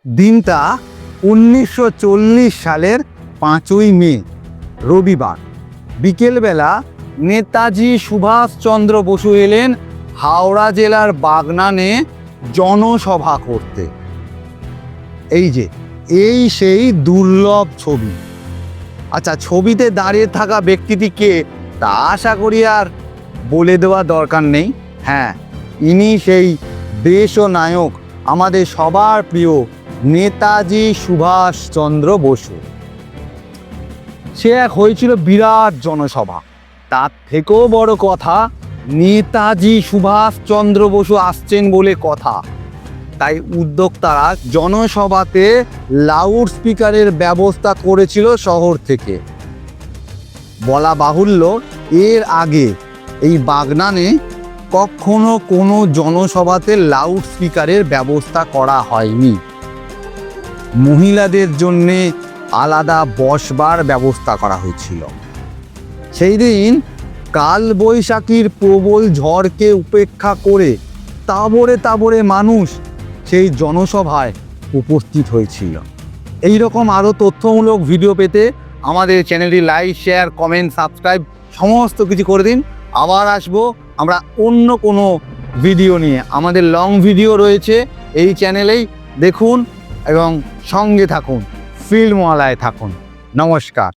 দিনটা 1940 সালের 5ই মে, রবিবার। বিকেলবেলা নেতাজি সুভাষচন্দ্র বসু এলেন হাওড়া জেলার বাগনানে জনসভা করতে। এই সেই দুর্লভ ছবি। আচ্ছা, ছবিতে দাঁড়িয়ে থাকা ব্যক্তিটি কে তা আশা করি আর বলে দেওয়া দরকার নেই। হ্যাঁ, ইনি সেই দেশনায়ক, আমাদের সবার প্রিয় নেতাজি সুভাষচন্দ্র বসু। সে এক হয়েছিল বিরাট জনসভা। তার থেকেও বড় কথা, নেতাজি সুভাষচন্দ্র বসু আসছেন বলে কথা। তাই উদ্যোক্তারা জনসভাতে লাউড স্পিকারের ব্যবস্থা করেছিল শহর থেকে। বলা বাহুল্য, এর আগে এই বাগনানে কখনো কোনো জনসভাতে লাউড স্পিকারের ব্যবস্থা করা হয়নি। মহিলাদের জন্যে আলাদা বসবার ব্যবস্থা করা হয়েছিল। সেই দিন কালবৈশাখীর প্রবল ঝড়কে উপেক্ষা করে তাবড়ে তাবড়ে মানুষ সেই জনসভায় উপস্থিত হয়েছিল। এই রকম আরও তথ্যমূলক ভিডিও পেতে আমাদের চ্যানেলটি লাইক, শেয়ার, কমেন্ট, সাবস্ক্রাইব সমস্ত কিছু করে দিন। আবার আসবো আমরা অন্য কোনো ভিডিও নিয়ে। আমাদের লং ভিডিও রয়েছে এই চ্যানেলেই, দেখুন এবং সঙ্গে থাকুন, ফিল্মওয়ালায় থাকুন। নমস্কার।